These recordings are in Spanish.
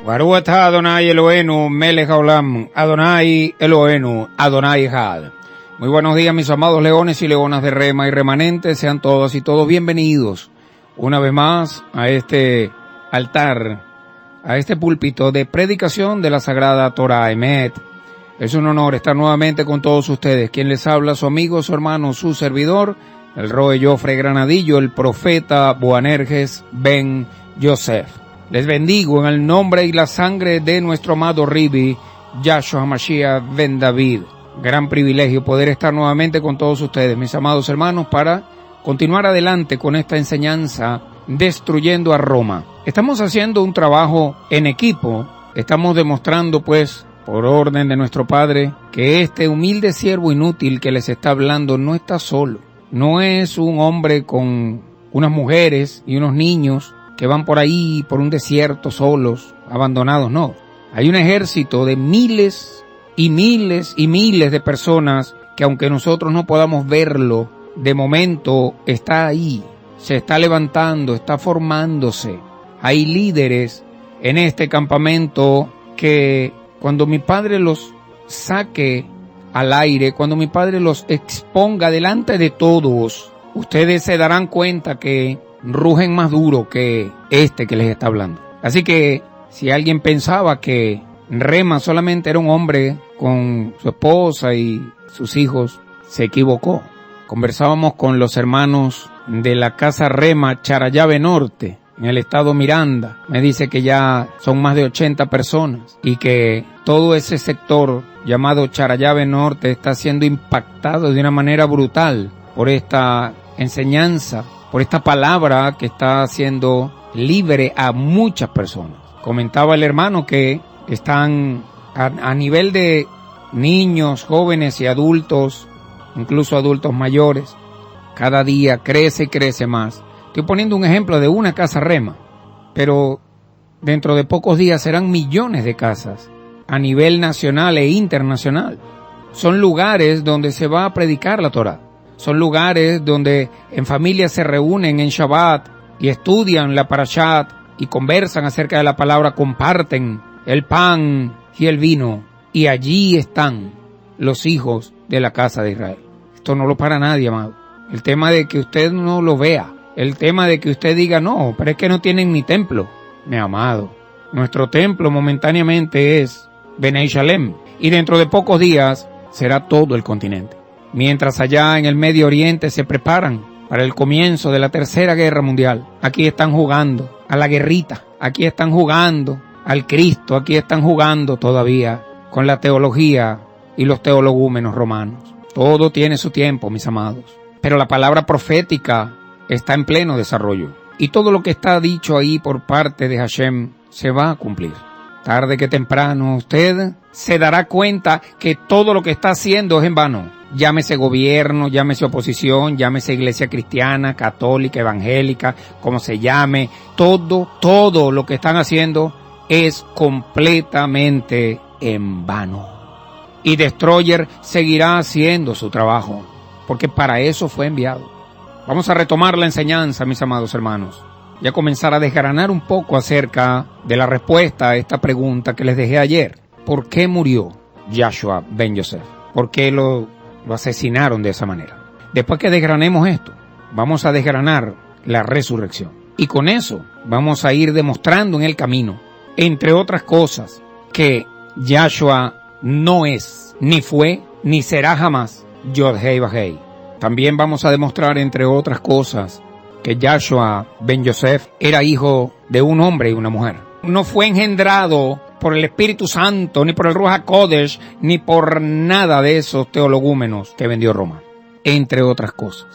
Baruch atah Adonai Eloheinu, melech haolam, Adonai Eloheinu, Adonai Echad. Muy buenos días, mis amados leones y leonas de Rema y remanentes. Sean todas y todos bienvenidos una vez más a este altar, a este púlpito de predicación de la Sagrada Torah Emet. Es un honor estar nuevamente con todos ustedes. Quien les habla, su amigo, su hermano, su servidor, el Roe Jofre Granadillo, el profeta Boanerges Ben Yosef. Les bendigo en el nombre y la sangre de nuestro amado Ribi, Yahshua HaMashiach Ben David. Gran privilegio poder estar nuevamente con todos ustedes, mis amados hermanos, para continuar adelante con esta enseñanza, destruyendo a Roma. Estamos haciendo un trabajo en equipo, estamos demostrando pues, por orden de nuestro Padre, que este humilde siervo inútil que les está hablando no está solo. No es un hombre con unas mujeres y unos niños que van por ahí, por un desierto, solos, abandonados, no. Hay un ejército de miles y miles y miles de personas que, aunque nosotros no podamos verlo, de momento está ahí, se está levantando, está formándose. Hay líderes en este campamento que cuando mi Padre los saque al aire, cuando mi Padre los exponga delante de todos, ustedes se darán cuenta que rugen más duro que este que les está hablando. Así que si alguien pensaba que Rema solamente era un hombre con su esposa y sus hijos, se equivocó. Conversábamos con los hermanos de la casa Rema Charallave Norte, en el estado Miranda. Me dice que ya son más de 80 personas y que todo ese sector llamado Charallave Norte está siendo impactado de una manera brutal por esta enseñanza, por esta palabra que está haciendo libre a muchas personas. Comentaba el hermano que están a nivel de niños, jóvenes y adultos, incluso adultos mayores, cada día crece y crece más. Estoy poniendo un ejemplo de una casa Rema, pero dentro de pocos días serán millones de casas a nivel nacional e internacional. Son lugares donde se va a predicar la Torah. Son lugares donde en familia se reúnen en Shabbat y estudian la Parashat y conversan acerca de la palabra, comparten el pan y el vino. Y allí están los hijos de la casa de Israel. Esto no lo para nadie, amado. El tema de que usted no lo vea, el tema de que usted diga, no, pero es que no tienen ni templo. Mi amado, nuestro templo momentáneamente es Benei Shalem y dentro de pocos días será todo el continente. Mientras allá en el Medio Oriente se preparan para el comienzo de la Tercera Guerra Mundial, aquí están jugando a la guerrita, aquí están jugando al Cristo, aquí están jugando todavía con la teología y los teologúmenos romanos. Todo tiene su tiempo, mis amados, pero la palabra profética está en pleno desarrollo y todo lo que está dicho ahí por parte de Hashem se va a cumplir. Tarde que temprano usted se dará cuenta que todo lo que está haciendo es en vano. Llámese gobierno, llámese oposición, llámese iglesia cristiana, católica, evangélica, como se llame, todo lo que están haciendo es completamente en vano. Y Destroyer seguirá haciendo su trabajo, porque para eso fue enviado. Vamos a retomar la enseñanza, mis amados hermanos, y a comenzar a desgranar un poco acerca de la respuesta a esta pregunta que les dejé ayer. ¿Por qué murió Yahshua Ben Yosef? ¿Por qué lo asesinaron de esa manera? Después que desgranemos esto, vamos a desgranar la resurrección. Y con eso vamos a ir demostrando en el camino, entre otras cosas, que Yahshua no es, ni fue, ni será jamás Yod-Hei Vah-Hei. También vamos a demostrar, entre otras cosas, que Yahshua Ben Yosef era hijo de un hombre y una mujer. No fue engendrado por el Espíritu Santo, ni por el Ruach HaKodesh, ni por nada de esos teologúmenos que vendió Roma, entre otras cosas.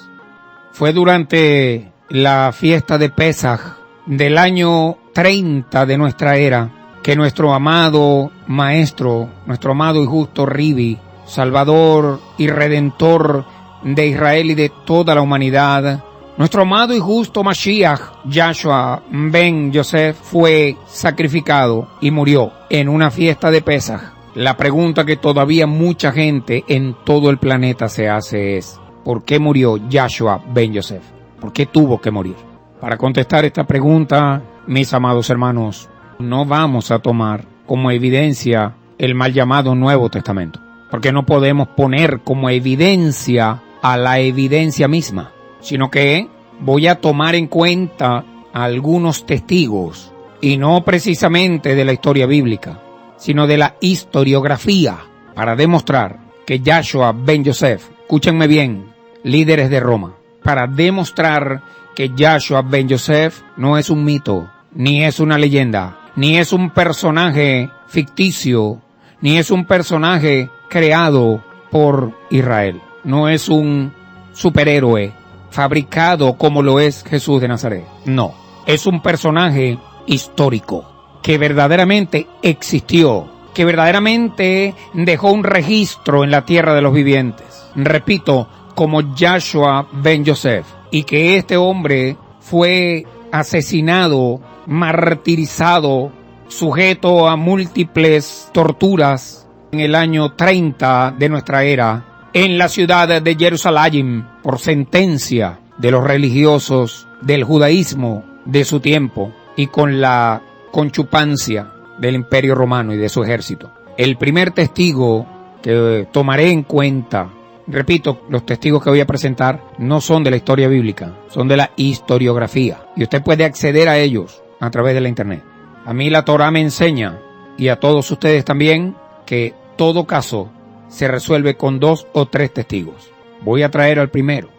Fue durante la fiesta de Pesaj del año 30 de nuestra era que nuestro amado maestro, nuestro amado y justo Ribi, Salvador y Redentor de Israel y de toda la humanidad, nuestro amado y justo Mashiach, Yahshua Ben Yosef, fue sacrificado y murió en una fiesta de Pesaj. La pregunta que todavía mucha gente en todo el planeta se hace es, ¿por qué murió Yahshua Ben Yosef? ¿Por qué tuvo que morir? Para contestar esta pregunta, mis amados hermanos, no vamos a tomar como evidencia el mal llamado Nuevo Testamento, porque no podemos poner como evidencia a la evidencia misma, sino que voy a tomar en cuenta algunos testigos, y no precisamente de la historia bíblica, sino de la historiografía, para demostrar que Yahshua ben Yosef, escúchenme bien, líderes de Roma, para demostrar que Yahshua ben Yosef no es un mito, ni es una leyenda, ni es un personaje ficticio, ni es un personaje creado por Israel. No es un superhéroe fabricado como lo es Jesús de Nazaret. No, es un personaje histórico que verdaderamente existió, que verdaderamente dejó un registro en la tierra de los vivientes. Repito, como Yahshua ben Yosef, y que este hombre fue asesinado, martirizado, sujeto a múltiples torturas en el año 30 de nuestra era, en la ciudad de Jerusalén, por sentencia de los religiosos del judaísmo de su tiempo y con la conchupancia del Imperio Romano y de su ejército. El primer testigo que tomaré en cuenta, repito, los testigos que voy a presentar no son de la historia bíblica, son de la historiografía, y usted puede acceder a ellos a través de la internet. A mí la Torah me enseña, y a todos ustedes también, que todo caso se resuelve con 2 o 3 testigos. Voy a traer al primero.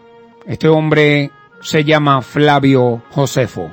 Este hombre se llama Flavio Josefo.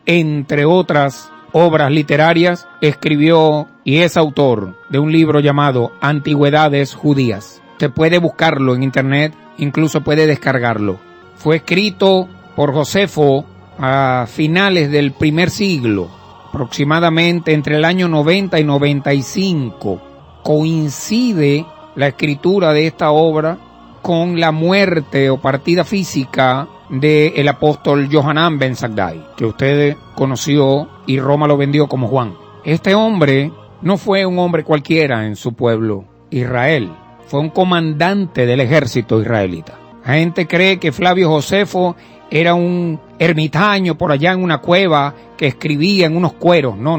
Entre otras obras literarias, escribió y es autor de un libro llamado Antigüedades Judías. Usted puede buscarlo en internet, incluso puede descargarlo. Fue escrito por Josefo a finales del primer siglo, aproximadamente entre el año 90 y 95. Coincide la escritura de esta obra con la muerte o partida física del apóstol Yohanan ben Zakkai, que usted conoció y Roma lo vendió como Juan. Este hombre no fue un hombre cualquiera en su pueblo, Israel. Fue un comandante del ejército israelita. La gente cree que Flavio Josefo era un ermitaño por allá en una cueva que escribía en unos cueros. No.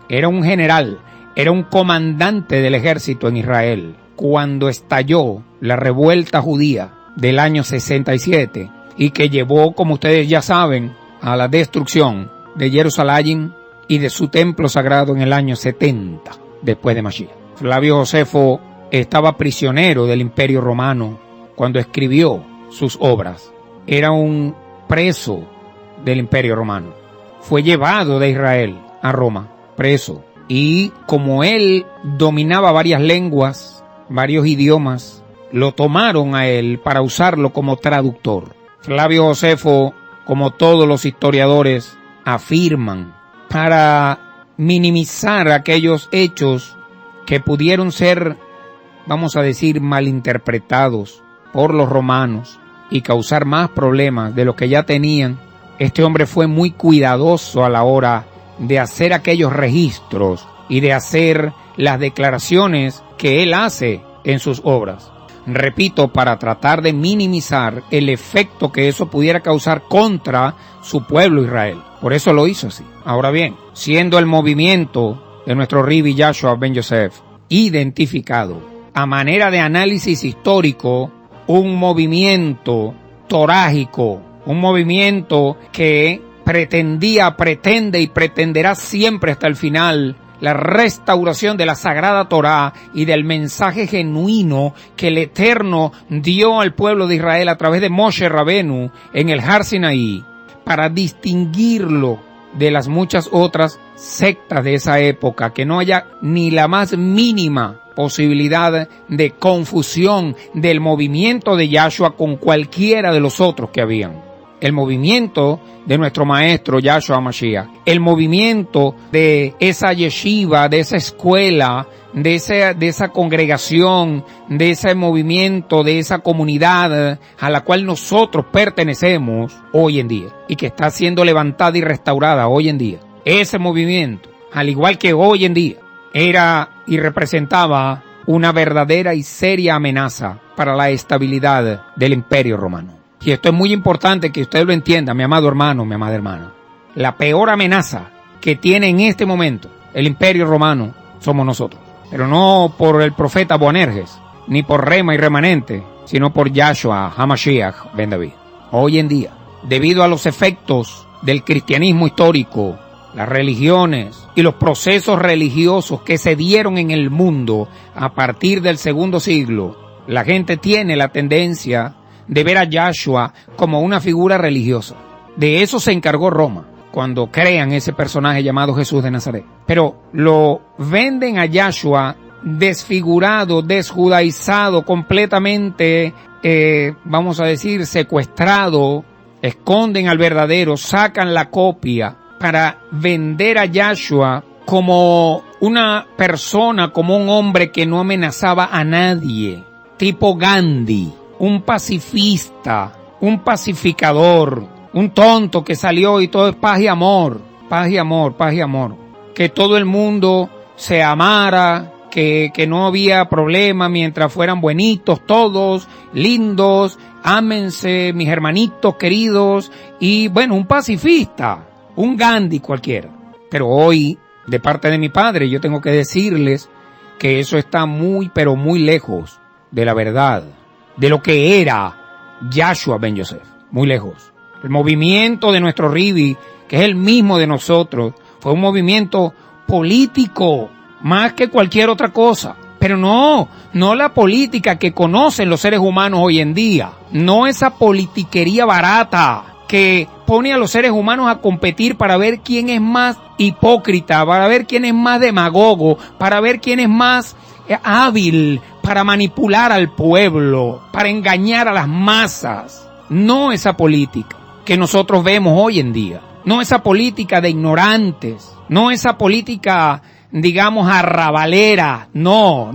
Era un general, era un comandante del ejército en Israel. Cuando estalló la revuelta judía del año 67 y que llevó, como ustedes ya saben, a la destrucción de Jerusalén y de su templo sagrado en el año 70 después de Mashiach. Flavio Josefo estaba prisionero del Imperio Romano cuando escribió sus obras. Era un preso del Imperio Romano. Fue llevado de Israel a Roma, preso. Y como él dominaba varias lenguas, varios idiomas, lo tomaron a él para usarlo como traductor. Flavio Josefo, como todos los historiadores, afirman, para minimizar aquellos hechos que pudieron ser, vamos a decir, malinterpretados por los romanos y causar más problemas de los que ya tenían, este hombre fue muy cuidadoso a la hora de hacer aquellos registros y de hacer las declaraciones que él hace en sus obras. Repito, para tratar de minimizar el efecto que eso pudiera causar contra su pueblo Israel. Por eso lo hizo así. Ahora bien, siendo el movimiento de nuestro Rabbi Yahshua ben Yosef identificado a manera de análisis histórico, un movimiento torágico, un movimiento que pretende y pretenderá siempre hasta el final la restauración de la Sagrada Torá y del mensaje genuino que el Eterno dio al pueblo de Israel a través de Moshe Rabenu en el Har Sinaí, para distinguirlo de las muchas otras sectas de esa época, que no haya ni la más mínima posibilidad de confusión del movimiento de Yahshua con cualquiera de los otros que habían. El movimiento de nuestro maestro Yahshua Mashiach, el movimiento de esa yeshiva, de esa escuela, de esa congregación, de ese movimiento, de esa comunidad a la cual nosotros pertenecemos hoy en día y que está siendo levantada y restaurada hoy en día. Ese movimiento, al igual que hoy en día, era y representaba una verdadera y seria amenaza para la estabilidad del Imperio Romano. Y esto es muy importante que usted lo entienda, mi amado hermano, mi amada hermana. La peor amenaza que tiene en este momento el Imperio Romano somos nosotros. Pero no por el profeta Boanerges, ni por Rema y Remanente, sino por Yahshua HaMashiach Ben David. Hoy en día, debido a los efectos del cristianismo histórico, las religiones y los procesos religiosos que se dieron en el mundo a partir del segundo siglo, la gente tiene la tendencia de ver a Yahshua como una figura religiosa. De eso se encargó Roma cuando crean ese personaje llamado Jesús de Nazaret. Pero lo venden a Yahshua desfigurado, desjudaizado, completamente, vamos a decir, secuestrado. Esconden al verdadero, sacan la copia para vender a Yahshua como una persona, como un hombre que no amenazaba a nadie, tipo Gandhi, un pacifista, un pacificador, un tonto que salió y todo es paz y amor, paz y amor, paz y amor. Que todo el mundo se amara, que no había problema mientras fueran buenitos todos, lindos, ámense mis hermanitos queridos, y bueno, un pacifista, un Gandhi cualquiera. Pero hoy, de parte de mi padre, yo tengo que decirles que eso está muy, pero muy lejos de la verdad, de lo que era Yahshua Ben Yosef, muy lejos. El movimiento de nuestro Ribi, que es el mismo de nosotros, fue un movimiento político, más que cualquier otra cosa. Pero no la política que conocen los seres humanos hoy en día. No esa politiquería barata que pone a los seres humanos a competir para ver quién es más hipócrita, para ver quién es más demagogo, para ver quién es más hábil para manipular al pueblo, para engañar a las masas. No esa política que nosotros vemos hoy en día. No esa política de ignorantes. No esa política, digamos, arrabalera. No.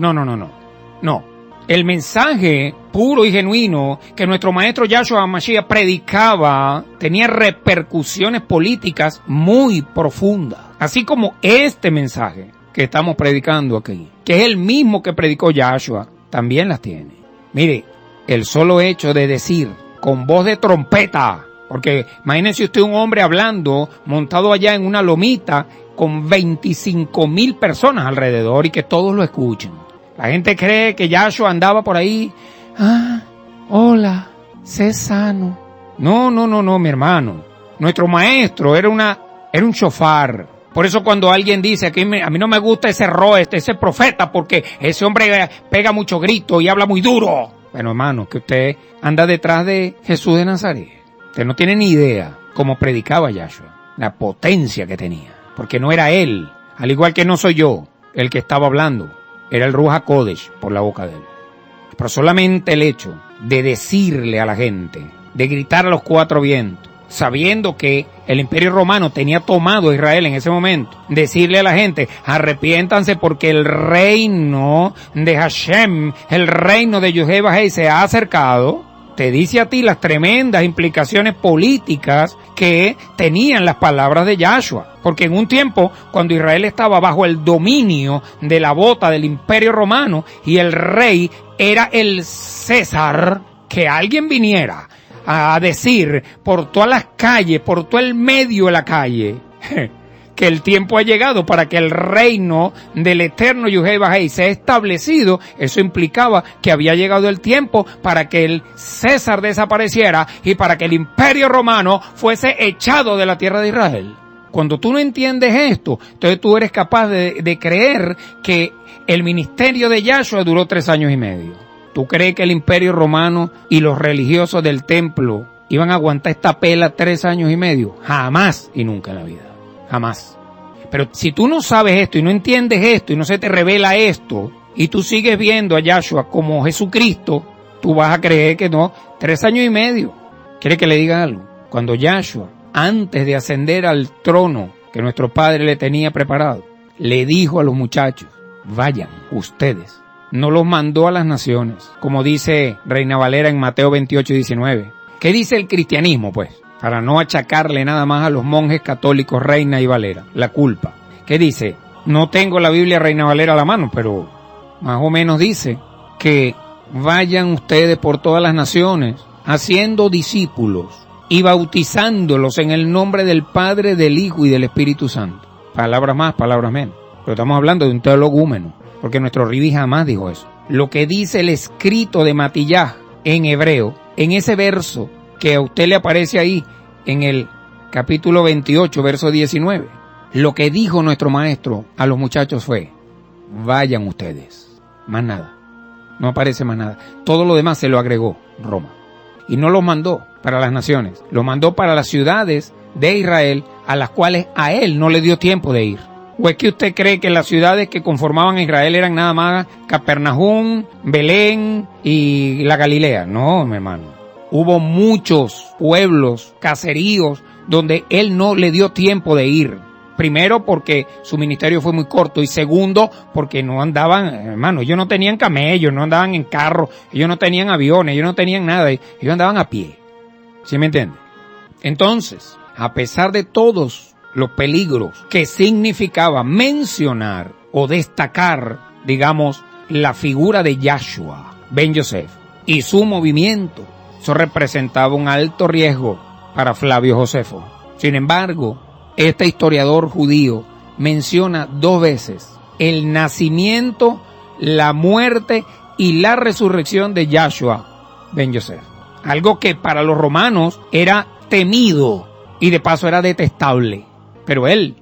El mensaje puro y genuino que nuestro maestro Yahshua HaMashiach predicaba tenía repercusiones políticas muy profundas. Así como este mensaje que estamos predicando aquí, que es el mismo que predicó Yahshua, también las tiene. Mire, el solo hecho de decir con voz de trompeta, porque imagínense usted un hombre hablando montado allá en una lomita con 25,000 personas alrededor y que todos lo escuchen. La gente cree que Yahshua andaba por ahí, hola, sé sano. No, mi hermano. Nuestro maestro era un shofar. Por eso cuando alguien dice que a mí no me gusta ese ese profeta porque ese hombre pega mucho grito y habla muy duro. Bueno, hermano, que usted anda detrás de Jesús de Nazaret. Usted no tiene ni idea cómo predicaba Yahshua, la potencia que tenía. Porque no era él, al igual que no soy yo, el que estaba hablando. Era el Ruach HaKodesh por la boca de él. Pero solamente el hecho de decirle a la gente, de gritar a los cuatro vientos, sabiendo que el Imperio Romano tenía tomado a Israel en ese momento, decirle a la gente, arrepiéntanse porque el reino de Hashem, el reino de Yehova se ha acercado, te dice a ti las tremendas implicaciones políticas que tenían las palabras de Yahshua. Porque en un tiempo, cuando Israel estaba bajo el dominio de la bota del Imperio Romano y el rey era el César, que alguien viniera a decir por todas las calles, por todo el medio de la calle, que el tiempo ha llegado para que el reino del eterno Yehova sea establecido, eso implicaba que había llegado el tiempo para que el César desapareciera y para que el Imperio Romano fuese echado de la tierra de Israel. Cuando tú no entiendes esto, entonces tú eres capaz de creer que el ministerio de Yahshua duró 3 años y medio. ¿Tú crees que el Imperio Romano y los religiosos del templo iban a aguantar esta pela 3 años y medio? Jamás y nunca en la vida. Jamás. Pero si tú no sabes esto y no entiendes esto y no se te revela esto y tú sigues viendo a Yahshua como Jesucristo, tú vas a creer que no, 3 años y medio. ¿Quiere que le diga algo? Cuando Yahshua, antes de ascender al trono que nuestro Padre le tenía preparado, le dijo a los muchachos, vayan ustedes. No los mandó a las naciones, como dice Reina Valera en Mateo 28:19. ¿Qué dice el cristianismo, pues? Para no achacarle nada más a los monjes católicos Reina y Valera la culpa. ¿Qué dice? No tengo la Biblia Reina Valera a la mano, pero más o menos dice que vayan ustedes por todas las naciones haciendo discípulos y bautizándolos en el nombre del Padre, del Hijo y del Espíritu Santo. Palabras más, palabras menos. Pero estamos hablando de un teologúmeno, porque nuestro Ribi jamás dijo eso. Lo que dice el escrito de Matillá en hebreo, en ese verso que a usted le aparece ahí en el capítulo 28, verso 19, lo que dijo nuestro maestro a los muchachos fue: vayan ustedes, más nada, no aparece más nada. Todo lo demás se lo agregó Roma, y no los mandó para las naciones, lo mandó para las ciudades de Israel, a las cuales a él no le dio tiempo de ir. ¿O es que usted cree que las ciudades que conformaban a Israel eran nada más Capernaum, Belén y la Galilea? No, mi hermano. Hubo muchos pueblos, caseríos, donde él no le dio tiempo de ir. Primero, porque su ministerio fue muy corto, y segundo, porque no andaban, hermano, ellos no tenían camellos, no andaban en carro, ellos no tenían aviones, ellos no tenían nada, ellos andaban a pie. ¿Sí me entiende? Entonces, a pesar de todos los peligros que significaba mencionar o destacar, digamos, la figura de Yahshua ben Yosef y su movimiento, eso representaba un alto riesgo para Flavio Josefo. Sin embargo, este historiador judío menciona 2 veces el nacimiento, la muerte y la resurrección de Yahshua ben Yosef. Algo que para los romanos era temido y de paso era detestable. Pero él,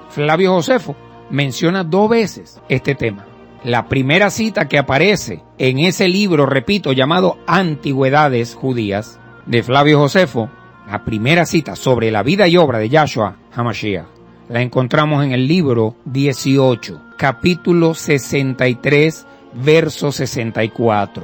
Flavio Josefo, menciona 2 veces este tema. La primera cita que aparece en ese libro, repito, llamado Antigüedades Judías, de Flavio Josefo, la primera cita sobre la vida y obra de Yahshua HaMashiach, la encontramos en el libro 18, capítulo 63, verso 64.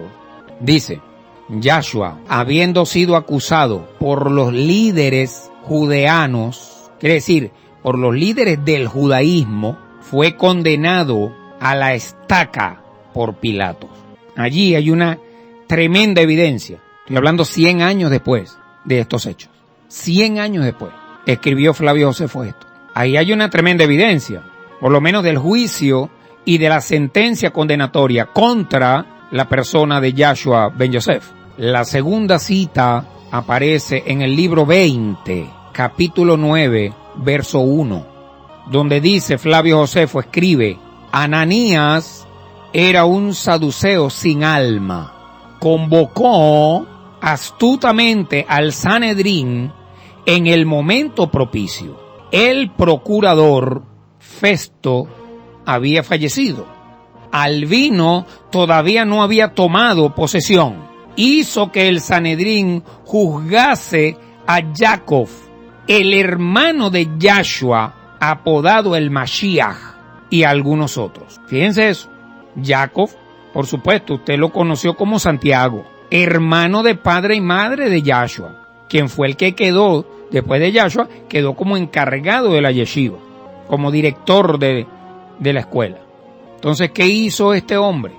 Dice: Yahshua, habiendo sido acusado por los líderes judeanos, quiere decir, por los líderes del judaísmo, fue condenado a la estaca por Pilatos. Allí hay una tremenda evidencia. Estoy hablando 100 años después de estos hechos. 100 años después escribió Flavio Josefo esto. Ahí hay una tremenda evidencia, por lo menos del juicio y de la sentencia condenatoria contra la persona de Yahshua ben Yosef. La segunda cita aparece en el libro 20, capítulo 9, verso 1, donde dice Flavio Josefo, escribe: Ananías era un saduceo sin alma. Convocó astutamente al Sanedrín en el momento propicio. El procurador Festo había fallecido. Albino todavía no había tomado posesión. Hizo que el Sanedrín juzgase a Jacob, el hermano de Yahshua, apodado el Mashiach, y algunos otros. Fíjense eso. Jacob, por supuesto, usted lo conoció como Santiago, hermano de padre y madre de Yahshua, quien fue el que quedó, después de Yahshua, quedó como encargado de la yeshiva, como director de la escuela. Entonces, ¿qué hizo este hombre?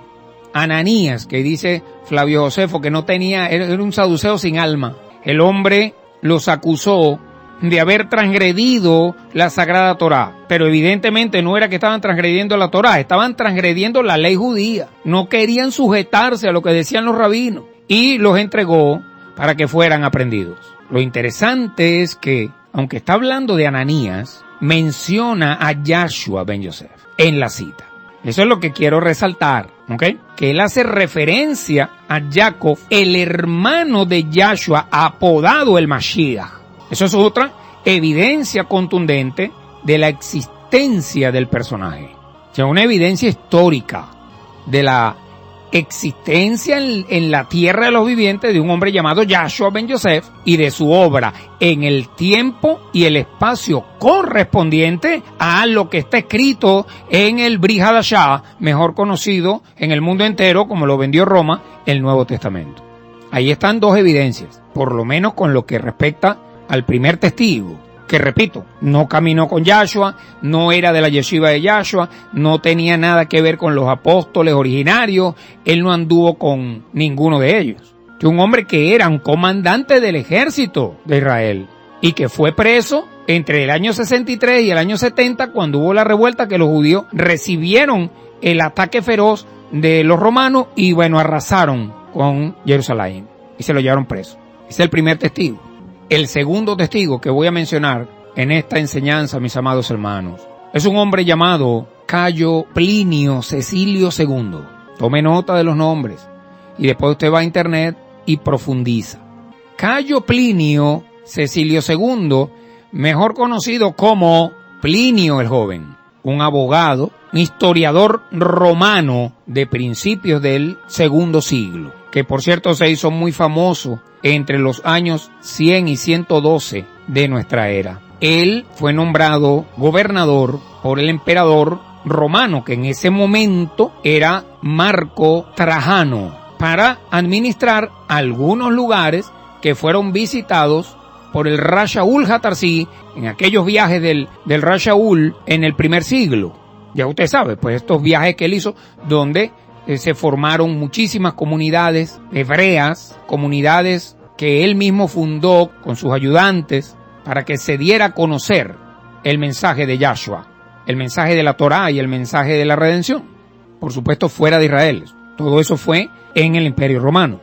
Ananías, que dice Flavio Josefo que no tenía, era un saduceo sin alma. El hombre los acusó de haber transgredido la Sagrada Torá, pero evidentemente no era que estaban transgrediendo la Torá, estaban transgrediendo la ley judía. No querían sujetarse a lo que decían los rabinos y los entregó para que fueran aprendidos. Lo interesante es que, aunque está hablando de Ananías, menciona a Yahshua ben Yosef en la cita. Eso es lo que quiero resaltar, ¿ok? Que él hace referencia a Jacob, el hermano de Yahshua, apodado el Mashiach. Eso es otra evidencia contundente de la existencia del personaje. O sea, una evidencia histórica de la existencia en la tierra de los vivientes de un hombre llamado Yahshua ben Yosef y de su obra en el tiempo y el espacio correspondiente a lo que está escrito en el Brit Hadashah, mejor conocido en el mundo entero como lo vendió Roma, el Nuevo Testamento. Ahí están 2 evidencias, por lo menos con lo que respecta al primer testigo, que repito, no caminó con Yahshua, no era de la yeshiva de Yahshua, no tenía nada que ver con los apóstoles originarios, él no anduvo con ninguno de ellos. Un hombre que era un comandante del ejército de Israel y que fue preso entre el año 63 y el año 70 cuando hubo la revuelta, que los judíos recibieron el ataque feroz de los romanos y bueno, arrasaron con Jerusalén y se lo llevaron preso. Ese es el primer testigo. El segundo testigo que voy a mencionar en esta enseñanza, mis amados hermanos, es un hombre llamado Cayo Plinio Cecilio II. Tome nota de los nombres y después usted va a internet y profundiza. Cayo Plinio Cecilio II, mejor conocido como Plinio el Joven, un abogado, un historiador romano de principios del segundo siglo, que por cierto se hizo muy famoso entre los años 100 y 112 de nuestra era. Él fue nombrado gobernador por el emperador romano, que en ese momento era Marco Trajano, para administrar algunos lugares que fueron visitados por el Ra Shaul Hatarsi en aquellos viajes del Ra Shaul en el primer siglo. Ya usted sabe, pues estos viajes que él hizo donde se formaron muchísimas comunidades hebreas, comunidades que él mismo fundó con sus ayudantes para que se diera a conocer el mensaje de Yahshua, el mensaje de la Torá y el mensaje de la redención. Por supuesto, fuera de Israel. Todo eso fue en el Imperio Romano.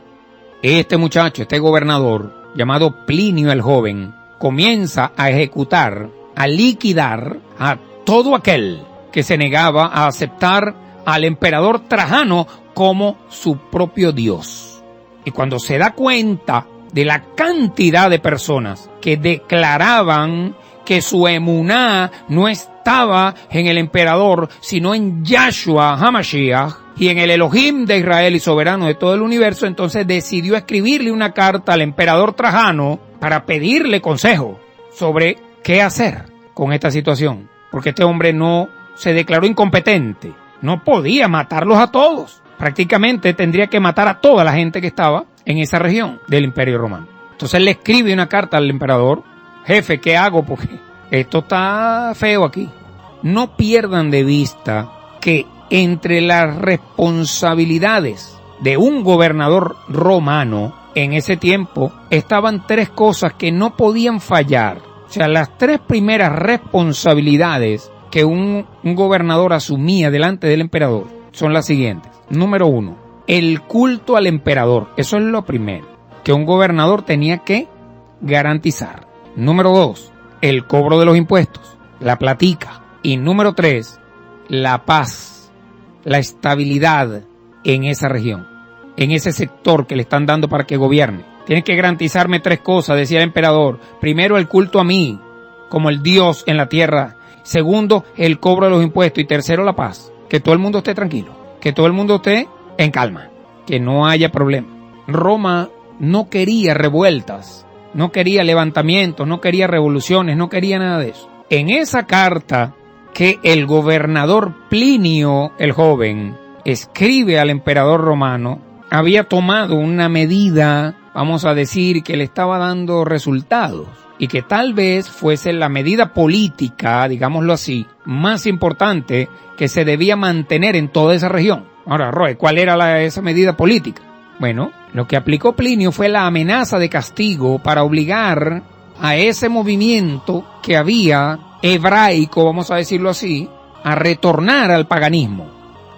Este muchacho, este gobernador, llamado Plinio el Joven, comienza a ejecutar, a liquidar a todo aquel que se negaba a aceptar al emperador Trajano como su propio Dios. Y cuando se da cuenta de la cantidad de personas que declaraban que su emuná no estaba en el emperador, sino en Yahshua HaMashiach y en el Elohim de Israel y soberano de todo el universo, entonces decidió escribirle una carta al emperador Trajano para pedirle consejo sobre qué hacer con esta situación, porque este hombre no se declaró incompetente, no podía matarlos a todos, prácticamente tendría que matar a toda la gente que estaba en esa región del Imperio Romano. Entonces le escribe una carta al emperador: jefe, ¿qué hago? Porque esto está feo aquí. No pierdan de vista que entre las responsabilidades de un gobernador romano en ese tiempo estaban tres cosas que no podían fallar. O sea, las tres primeras responsabilidades que un gobernador asumía delante del emperador son las siguientes. Número 1, el culto al emperador. Eso es lo primero que un gobernador tenía que garantizar. Número 2, el cobro de los impuestos, la platica. Y número 3, la paz, la estabilidad en esa región, en ese sector que le están dando para que gobierne. Tienen que garantizarme tres cosas, decía el emperador. Primero, el culto a mí, como el Dios en la tierra. Segundo, el cobro de los impuestos. Y tercero, la paz. Que todo el mundo esté tranquilo, que todo el mundo esté en calma, que no haya problema. Roma no quería revueltas, no quería levantamientos, no quería revoluciones, no quería nada de eso. En esa carta que el gobernador Plinio el Joven escribe al emperador romano, había tomado una medida, vamos a decir, que le estaba dando resultados y que tal vez fuese la medida política, digámoslo así, más importante que se debía mantener en toda esa región. Ahora, Roy, ¿cuál era esa medida política? Bueno, lo que aplicó Plinio fue la amenaza de castigo para obligar a ese movimiento que había hebraico, vamos a decirlo así, a retornar al paganismo.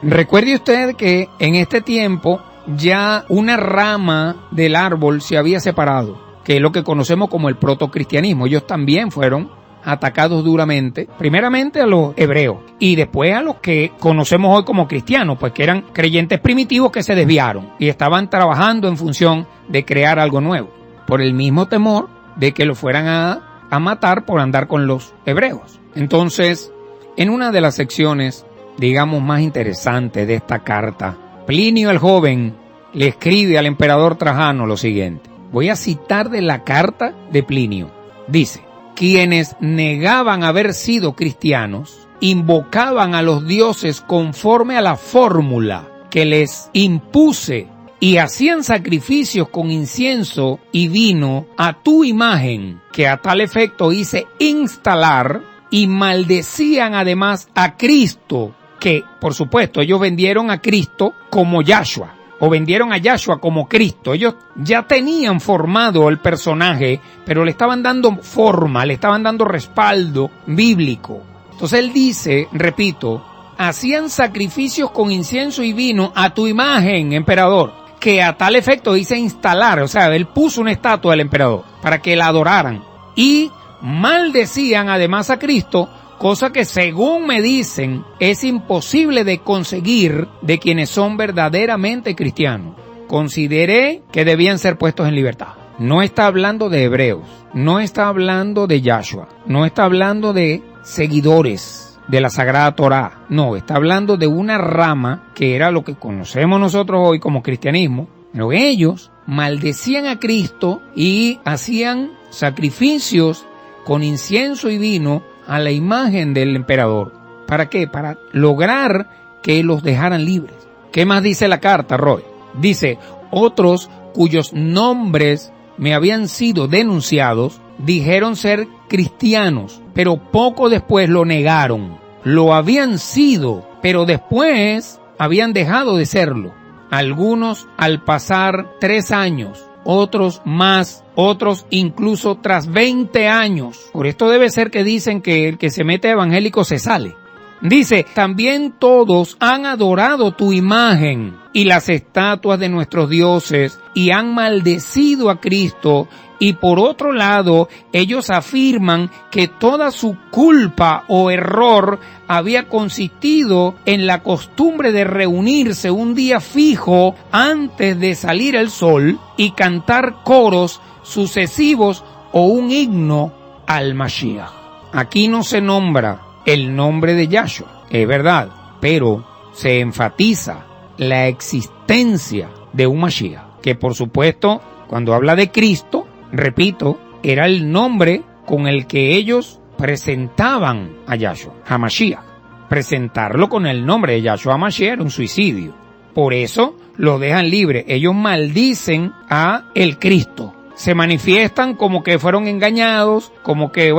Recuerde usted que en este tiempo ya una rama del árbol se había separado, que es lo que conocemos como el protocristianismo. Ellos también fueron atacados duramente, primeramente a los hebreos y después a los que conocemos hoy como cristianos, pues que eran creyentes primitivos que se desviaron y estaban trabajando en función de crear algo nuevo, por el mismo temor de que lo fueran a matar por andar con los hebreos. Entonces, en una de las secciones, digamos, más interesantes de esta carta, Plinio el Joven le escribe al emperador Trajano lo siguiente. Voy a citar de la carta de Plinio. Dice: quienes negaban haber sido cristianos, invocaban a los dioses conforme a la fórmula que les impuse y hacían sacrificios con incienso y vino a tu imagen, que a tal efecto hice instalar, y maldecían además a Cristo, que por supuesto ellos vendieron a Cristo como Yahshua, o vendieron a Yahshua como Cristo. Ellos ya tenían formado el personaje, pero le estaban dando forma, le estaban dando respaldo bíblico. Entonces él dice, repito, hacían sacrificios con incienso y vino a tu imagen, emperador, que a tal efecto hice instalar, o sea, él puso una estatua del emperador para que la adoraran, y maldecían además a Cristo cosa que según me dicen es imposible de conseguir de quienes son verdaderamente cristianos. Consideré que debían ser puestos en libertad. No está hablando de hebreos, no está hablando de Yahshua, no está hablando de seguidores de la Sagrada Torá, no, está hablando de una rama que era lo que conocemos nosotros hoy como cristianismo, pero ellos maldecían a Cristo y hacían sacrificios con incienso y vino a la imagen del emperador. ¿Para qué? Para lograr que los dejaran libres. ¿Qué más dice la carta, Roy? Dice, otros cuyos nombres me habían sido denunciados, dijeron ser cristianos, pero poco después lo negaron. Lo habían sido, pero después habían dejado de serlo. Algunos al pasar 3 años, otros más, otros incluso tras 20 años. Por esto debe ser que dicen que el que se mete evangélico se sale. Dice, también todos han adorado tu imagen y las estatuas de nuestros dioses y han maldecido a Cristo. Y por otro lado, ellos afirman que toda su culpa o error había consistido en la costumbre de reunirse un día fijo antes de salir el sol y cantar coros sucesivos o un himno al Mashiach. Aquí no se nombra el nombre de Yahshua, es verdad, pero se enfatiza la existencia de un Mashiach, que por supuesto, cuando habla de Cristo, repito, era el nombre con el que ellos presentaban a Yahshua, HaMashiach. Presentarlo con el nombre de Yahshua HaMashiach era un suicidio. Por eso lo dejan libre. Ellos maldicen a el Cristo. Se manifiestan como que fueron engañados, como que,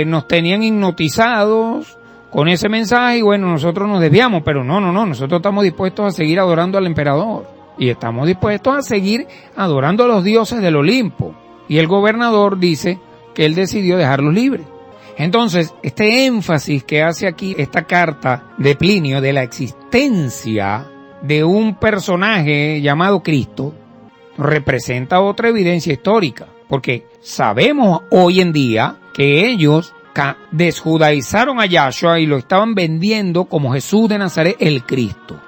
nos tenían hipnotizados con ese mensaje y nosotros nos desviamos, pero no, nosotros estamos dispuestos a seguir adorando al emperador y estamos dispuestos a seguir adorando a los dioses del Olimpo. Y el gobernador dice que él decidió dejarlos libres. Entonces, este énfasis que hace aquí esta carta de Plinio de la existencia de un personaje llamado Cristo representa otra evidencia histórica, porque sabemos hoy en día que ellos desjudaizaron a Yahshua y lo estaban vendiendo como Jesús de Nazaret, el Cristo.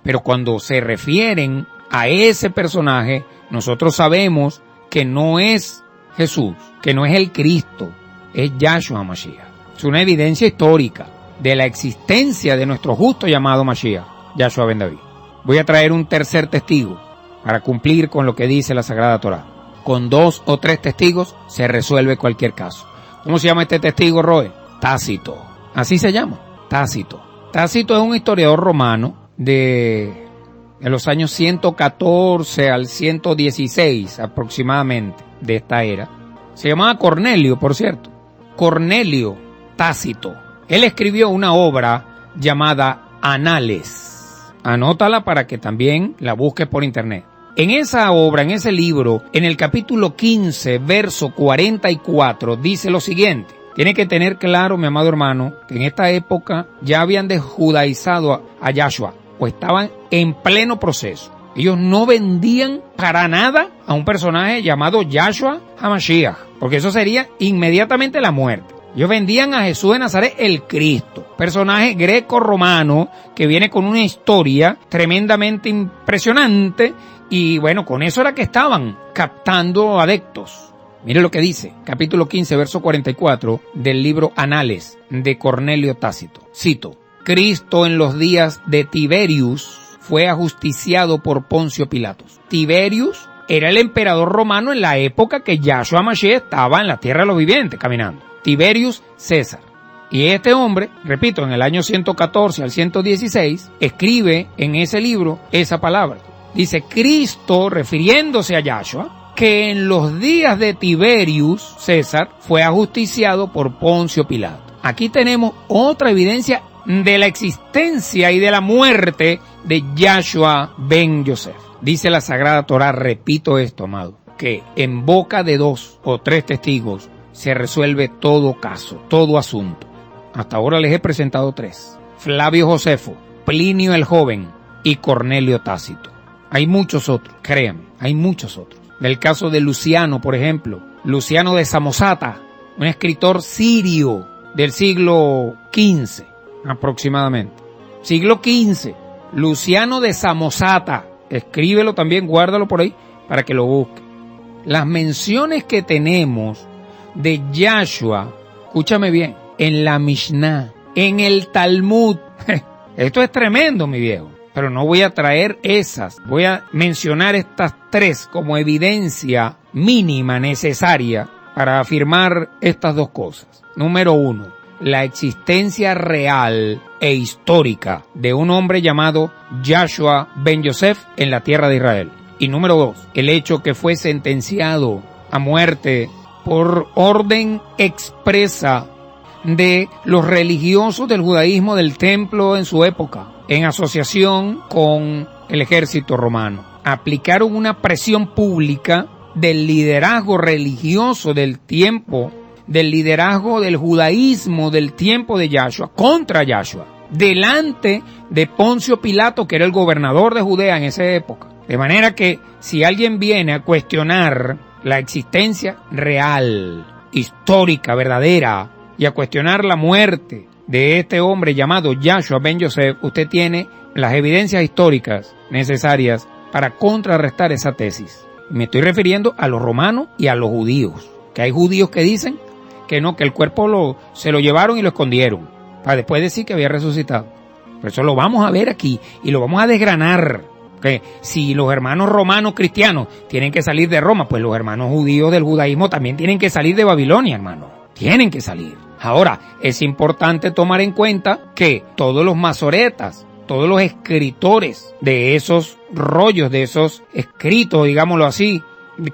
Pero cuando se refieren a ese personaje, nosotros sabemos que no es Jesús, que no es el Cristo, es Yahshua Mashiach. Es una evidencia histórica de la existencia de nuestro justo llamado Mashiach, Yahshua ben David. Voy a traer un tercer testigo para cumplir con lo que dice la Sagrada Torá. Con 2 o 3 testigos se resuelve cualquier caso. ¿Cómo se llama este testigo, Roe? Tácito. Así se llama, Tácito. Tácito es un historiador romano de los años 114 al 116 aproximadamente de esta era. Se llamaba Cornelio, por cierto. Cornelio Tácito. Él escribió una obra llamada Anales. Anótala para que también la busques por internet. En esa obra, en ese libro, en el capítulo 15, verso 44, dice lo siguiente. Tiene que tener claro, mi amado hermano, que en esta época ya habían desjudaizado a Yahshua, o estaban en pleno proceso. Ellos no vendían para nada a un personaje llamado Yahshua HaMashiach, porque eso sería inmediatamente la muerte. Ellos vendían a Jesús de Nazaret, el Cristo, personaje greco-romano que viene con una historia tremendamente impresionante y con eso era que estaban captando adeptos. Mire lo que dice, capítulo 15, verso 44 del libro Anales de Cornelio Tácito. Cito, Cristo en los días de Tiberius fue ajusticiado por Poncio Pilatos. Tiberius era el emperador romano en la época que Yahshua Mashiach estaba en la tierra de los vivientes caminando. Tiberius César. Y este hombre, repito, en el año 114 al 116, escribe en ese libro esa palabra. Dice, Cristo, refiriéndose a Yahshua, que en los días de Tiberius César fue ajusticiado por Poncio Pilato. Aquí tenemos otra evidencia de la existencia y de la muerte de Yahshua ben Yosef. Dice la Sagrada Torá, repito esto, amado, que en boca de 2 o 3 testigos se resuelve todo caso, todo asunto. Hasta ahora les he presentado 3. Flavio Josefo, Plinio el Joven y Cornelio Tácito. Hay muchos otros, créanme, hay muchos otros. Del caso de Luciano, por ejemplo, Luciano de Samosata, un escritor sirio del siglo XV, aproximadamente. Siglo XV, Luciano de Samosata, escríbelo también, guárdalo por ahí para que lo busque. Las menciones que tenemos de Yahshua, escúchame bien, en la Mishnah, en el Talmud, esto es tremendo, mi viejo, pero no voy a traer esas, voy a mencionar estas tres como evidencia mínima necesaria para afirmar estas dos cosas. Número uno, la existencia real e histórica de un hombre llamado Yahshua ben Yosef en la tierra de Israel. Y número dos, el hecho que fue sentenciado a muerte por orden expresa de los religiosos del judaísmo del templo en su época, en asociación con el ejército romano. Aplicaron una presión pública del liderazgo religioso del tiempo, del liderazgo del judaísmo del tiempo de Yahshua, contra Yahshua, delante de Poncio Pilato, que era el gobernador de Judea en esa época. De manera que si alguien viene a cuestionar la existencia real, histórica, verdadera, y a cuestionar la muerte de este hombre llamado Yahshua ben Yosef, usted tiene las evidencias históricas necesarias para contrarrestar esa tesis. Me estoy refiriendo a los romanos y a los judíos, que hay judíos que dicen que no, que el cuerpo se lo llevaron y lo escondieron, para después decir que había resucitado. Por eso lo vamos a ver aquí y lo vamos a desgranar. Que si los hermanos romanos cristianos tienen que salir de Roma, pues los hermanos judíos del judaísmo también tienen que salir de Babilonia, hermano. Tienen que salir. Ahora, es importante tomar en cuenta que todos los masoretas, todos los escritores de esos rollos, de esos escritos, digámoslo así,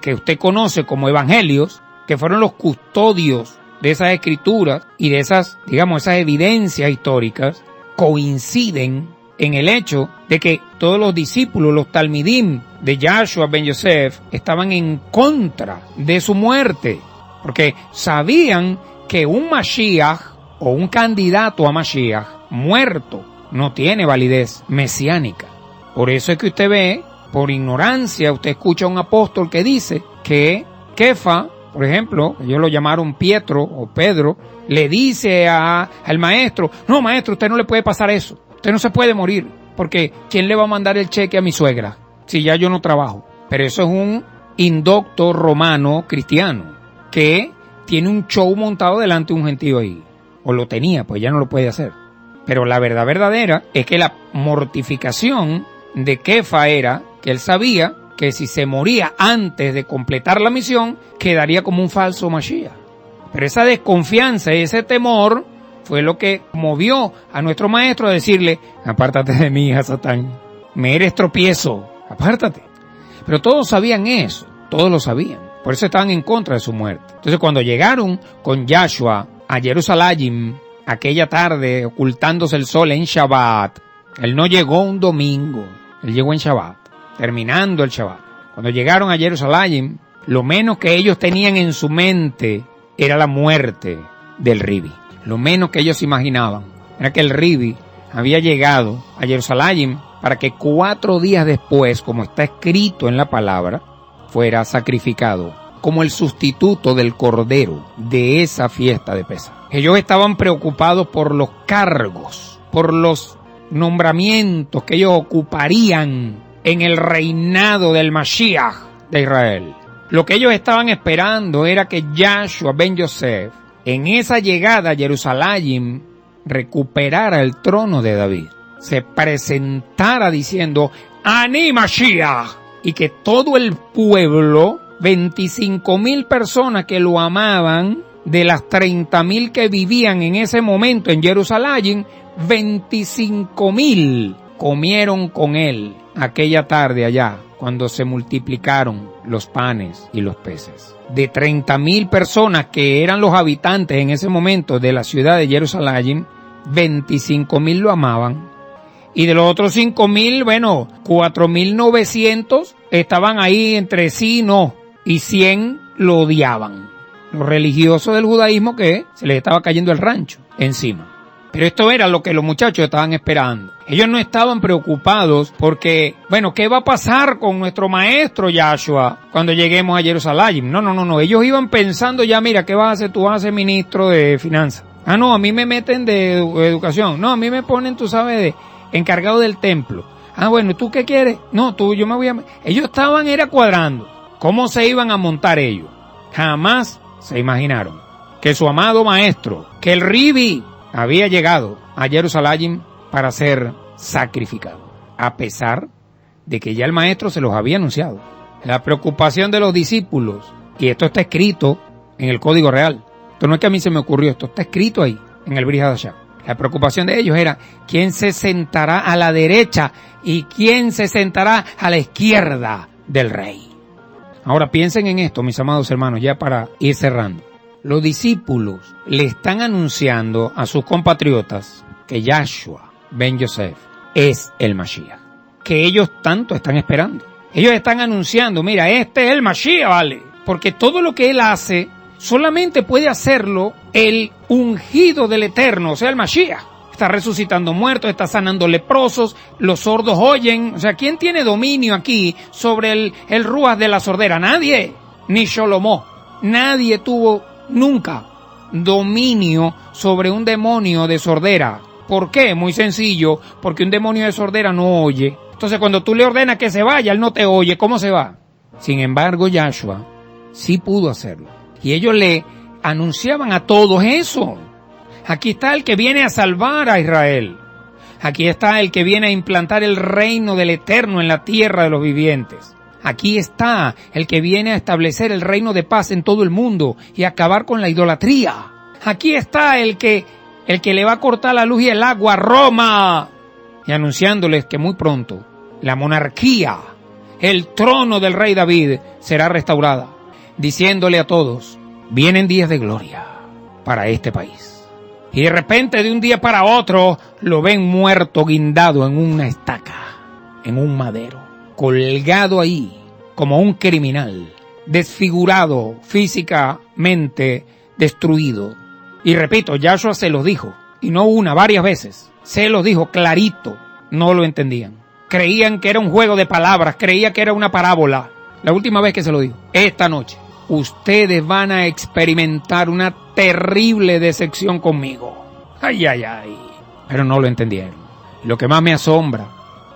que usted conoce como evangelios, que fueron los custodios de esas escrituras y de esas, digamos, esas evidencias históricas, coinciden en el hecho de que todos los discípulos, los talmidim de Yahshua ben Yosef, estaban en contra de su muerte, porque sabían que un Mashiach o un candidato a Mashiach muerto no tiene validez mesiánica. Por eso es que usted ve, por ignorancia, usted escucha a un apóstol que dice que Kefa, por ejemplo, ellos lo llamaron Pietro o Pedro, le dice al maestro, no maestro, usted no le puede pasar eso, usted no se puede morir, porque ¿quién le va a mandar el cheque a mi suegra si ya yo no trabajo? Pero eso es un indocto romano cristiano que tiene un show montado delante de un gentío ahí, o lo tenía, pues ya no lo puede hacer. Pero la verdad verdadera es que la mortificación de Kefa era que él sabía que si se moría antes de completar la misión, quedaría como un falso Mashiach. Pero esa desconfianza y ese temor fue lo que movió a nuestro maestro a decirle, apártate de mí, hija Satán, me eres tropiezo, apártate. Pero todos sabían eso, todos lo sabían, por eso estaban en contra de su muerte. Entonces cuando llegaron con Yahshua a Jerusalén, aquella tarde, ocultándose el sol en Shabbat, él no llegó un domingo, él llegó en Shabbat, terminando el Shabbat. Cuando llegaron a Jerusalén, lo menos que ellos tenían en su mente era la muerte del Ribi. Lo menos que ellos imaginaban era que el Ribi había llegado a Jerusalén para que 4 días después, como está escrito en la palabra, fuera sacrificado como el sustituto del cordero de esa fiesta de Pesaj. Ellos estaban preocupados por los cargos, por los nombramientos que ellos ocuparían en el reinado del Mashiach de Israel. Lo que ellos estaban esperando era que Yahshua ben Yosef, en esa llegada a Jerusalén, recuperara el trono de David, se presentara diciendo, Ani Mashiach, y que todo el pueblo, 25,000 personas que lo amaban, de las 30,000 que vivían en ese momento en Jerusalén, 25,000 comieron con él aquella tarde allá, cuando se multiplicaron los panes y los peces. De 30,000 personas que eran los habitantes en ese momento de la ciudad de Jerusalén, 25,000 lo amaban. Y de los otros 5,000, 4,900 estaban ahí entre sí, no, y 100 lo odiaban. Los religiosos del judaísmo que se les estaba cayendo el rancho encima. Pero esto era lo que los muchachos estaban esperando. Ellos no estaban preocupados porque, ¿qué va a pasar con nuestro maestro Yahshua cuando lleguemos a Jerusalén? No. Ellos iban pensando ya, mira, ¿qué vas a hacer? Tú vas a ser ministro de finanzas. Ah, no, a mí me meten de educación. No, a mí me ponen, tú sabes, de encargado del templo. Ah, bueno, ¿tú qué quieres? No, yo me voy a... Ellos estaban, era cuadrando. ¿Cómo se iban a montar ellos? Jamás se imaginaron que su amado maestro, que el Ribi, había llegado a Jerusalén para ser sacrificado. A pesar de que ya el maestro se los había anunciado. La preocupación de los discípulos, y esto está escrito en el Código Real. Esto no es que a mí se me ocurrió, esto está escrito ahí, en el Brit Hadashah. La preocupación de ellos era quién se sentará a la derecha y quién se sentará a la izquierda del rey. Ahora piensen en esto, mis amados hermanos, ya para ir cerrando. Los discípulos le están anunciando a sus compatriotas que Yahshua ben Yosef es el Mashiach, que ellos tanto están esperando. Ellos están anunciando, mira, este es el Mashiach, vale, porque todo lo que él hace solamente puede hacerlo el ungido del Eterno, o sea, el Mashiach. Está resucitando muertos, está sanando leprosos, los sordos oyen. O sea, ¿quién tiene dominio aquí sobre el Ruach de la sordera? Nadie, ni Sholomó. Nadie tuvo nunca dominio sobre un demonio de sordera. ¿Por qué? Muy sencillo, porque un demonio de sordera no oye. Entonces, cuando tú le ordenas que se vaya, él no te oye. ¿Cómo se va? Sin embargo, Yahshua sí pudo hacerlo. Y ellos le anunciaban a todos eso. Aquí está el que viene a salvar a Israel. Aquí está el que viene a implantar el reino del Eterno en la tierra de los vivientes. Aquí está el que viene a establecer el reino de paz en todo el mundo y acabar con la idolatría. Aquí está el que le va a cortar la luz y el agua a Roma. Y anunciándoles que muy pronto la monarquía, el trono del rey David será restaurada. Diciéndole a todos, vienen días de gloria para este país. Y de repente, de un día para otro, lo ven muerto, guindado en una estaca, en un madero, colgado ahí, como un criminal, desfigurado, físicamente destruido. Y repito, Yahshua se los dijo, y no una, varias veces, se los dijo clarito, no lo entendían. Creían que era un juego de palabras, creían que era una parábola. La última vez que se lo dijo, esta noche, ustedes van a experimentar una terrible decepción conmigo. Ay, ay, ay. Pero no lo entendieron. Lo que más me asombra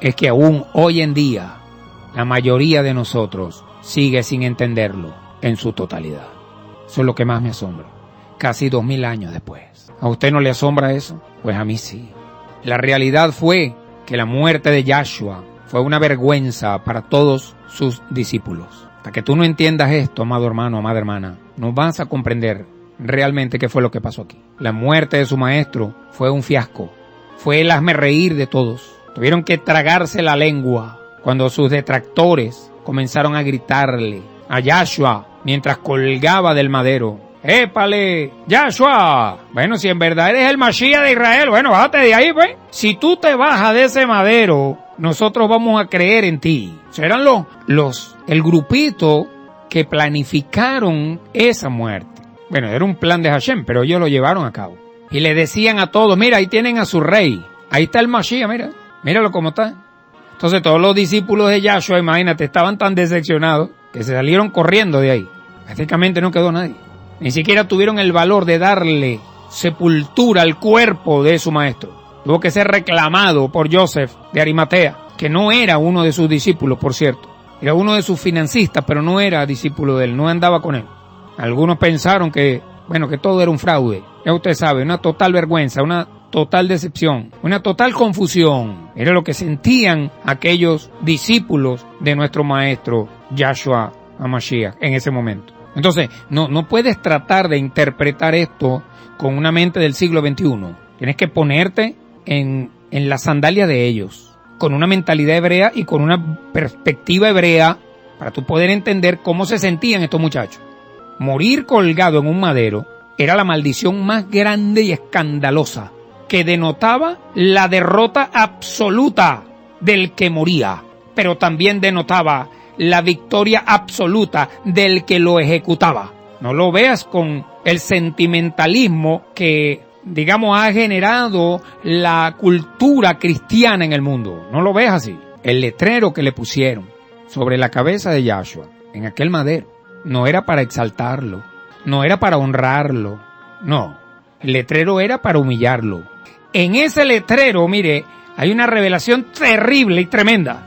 es que aún hoy en día, la mayoría de nosotros sigue sin entenderlo en su totalidad. Eso es lo que más me asombra. Casi 2000 años después. ¿A usted no le asombra eso? Pues a mí sí. La realidad fue que la muerte de Yahshua fue una vergüenza para todos sus discípulos. Hasta que tú no entiendas esto, amado hermano, amada hermana, no vas a comprender realmente qué fue lo que pasó aquí. La muerte de su maestro fue un fiasco. Fue el hazmerreír de todos. Tuvieron que tragarse la lengua cuando sus detractores comenzaron a gritarle a Yahshua mientras colgaba del madero. ¡Épale! ¡Yahshua! Bueno, si en verdad eres el Mashiach de Israel, bueno, bájate de ahí, pues. Si tú te bajas de ese madero, nosotros vamos a creer en ti. Serán el grupito que planificaron esa muerte. Bueno, era un plan de Hashem, pero ellos lo llevaron a cabo. Y le decían a todos, mira, ahí tienen a su rey. Ahí está el Mashiach, míralo cómo está. Entonces todos los discípulos de Yahshua, imagínate, estaban tan decepcionados que se salieron corriendo de ahí. Prácticamente no quedó nadie. Ni siquiera tuvieron el valor de darle sepultura al cuerpo de su maestro. Tuvo que ser reclamado por Joseph de Arimatea, que no era uno de sus discípulos, por cierto. Era uno de sus financistas, pero no era discípulo de él, no andaba con él. Algunos pensaron que todo era un fraude. Ya usted sabe, una total vergüenza, una total decepción, una total confusión. Era lo que sentían aquellos discípulos de nuestro maestro Yahshua HaMashiach en ese momento. Entonces, no puedes tratar de interpretar esto con una mente del siglo XXI. Tienes que ponerte en la sandalia de ellos, con una mentalidad hebrea y con una perspectiva hebrea, para tú poder entender cómo se sentían estos muchachos. Morir colgado en un madero era la maldición más grande y escandalosa, que denotaba la derrota absoluta del que moría, pero también denotaba la victoria absoluta del que lo ejecutaba. No lo veas con el sentimentalismo que, digamos, ha generado la cultura cristiana en el mundo. No lo veas así. El letrero que le pusieron sobre la cabeza de Yahshua en aquel madero no era para exaltarlo, no era para honrarlo, no. El letrero era para humillarlo. En ese letrero, mire, hay una revelación terrible y tremenda.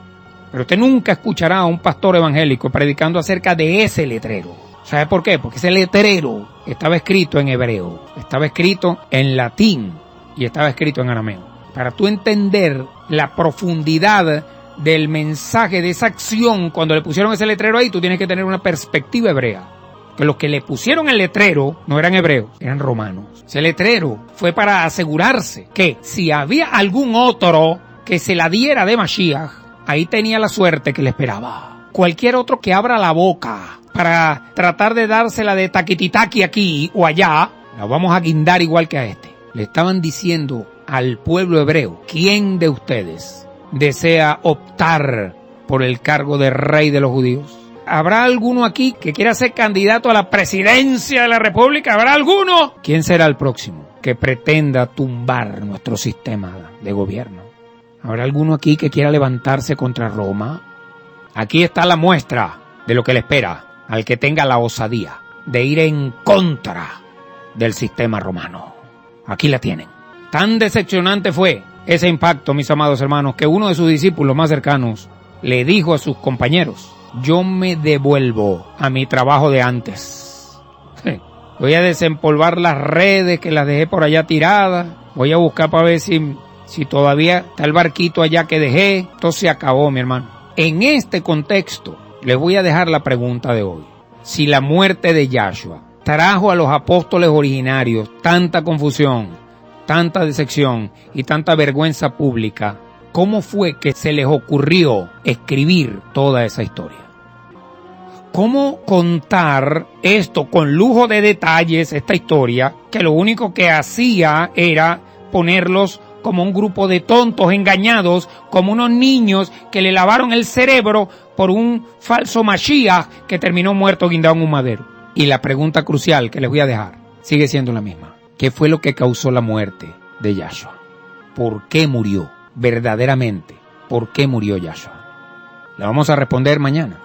Pero usted nunca escuchará a un pastor evangélico predicando acerca de ese letrero. ¿Sabe por qué? Porque ese letrero estaba escrito en hebreo, estaba escrito en latín y estaba escrito en arameo. Para tú entender la profundidad del mensaje de esa acción, cuando le pusieron ese letrero ahí, tú tienes que tener una perspectiva hebrea. Que los que le pusieron el letrero no eran hebreos, eran romanos. Ese letrero fue para asegurarse que si había algún otro que se la diera de Mashiach, ahí tenía la suerte que le esperaba. Cualquier otro que abra la boca para tratar de dársela de taquititaqui aquí o allá, la vamos a guindar igual que a este. Le estaban diciendo al pueblo hebreo, ¿quién de ustedes desea optar por el cargo de rey de los judíos? ¿Habrá alguno aquí que quiera ser candidato a la presidencia de la República? ¿Habrá alguno? ¿Quién será el próximo que pretenda tumbar nuestro sistema de gobierno? ¿Habrá alguno aquí que quiera levantarse contra Roma? Aquí está la muestra de lo que le espera al que tenga la osadía de ir en contra del sistema romano. Aquí la tienen. Tan decepcionante fue ese impacto, mis amados hermanos, que uno de sus discípulos más cercanos le dijo a sus compañeros: yo me devuelvo a mi trabajo de antes. Voy a desempolvar las redes que las dejé por allá tiradas. Voy a buscar para ver si todavía está el barquito allá que dejé. Esto se acabó, mi hermano. En este contexto, les voy a dejar la pregunta de hoy. Si la muerte de Yahshua trajo a los apóstoles originarios tanta confusión, tanta decepción y tanta vergüenza pública, ¿cómo fue que se les ocurrió escribir toda esa historia? ¿Cómo contar esto con lujo de detalles, esta historia, que lo único que hacía era ponerlos como un grupo de tontos engañados, como unos niños que le lavaron el cerebro por un falso Mashiach que terminó muerto guindado en un madero? Y la pregunta crucial que les voy a dejar sigue siendo la misma. ¿Qué fue lo que causó la muerte de Yahshua? ¿Por qué murió? Verdaderamente, ¿por qué murió Yahshua? La vamos a responder mañana,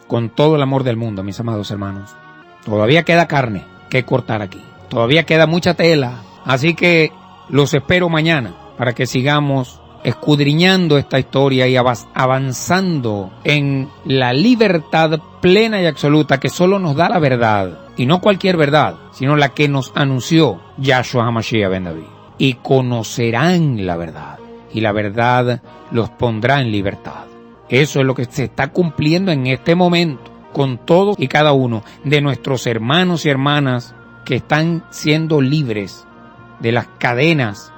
con todo el amor del mundo, mis amados hermanos. Todavía queda carne que cortar aquí, todavía queda mucha tela, así que los espero mañana para que sigamos escudriñando esta historia y avanzando en la libertad plena y absoluta que solo nos da la verdad, y no cualquier verdad, sino la que nos anunció Yahshua HaMashiach ben David. Y conocerán la verdad, y la verdad los pondrá en libertad. Eso es lo que se está cumpliendo en este momento con todos y cada uno de nuestros hermanos y hermanas que están siendo libres de las cadenas,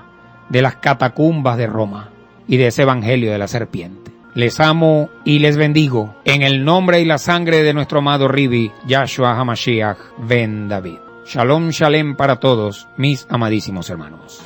de las catacumbas de Roma y de ese evangelio de la serpiente. Les amo y les bendigo en el nombre y la sangre de nuestro amado Ribi, Yahshua HaMashiach ben David. Shalom, shalem para todos, mis amadísimos hermanos.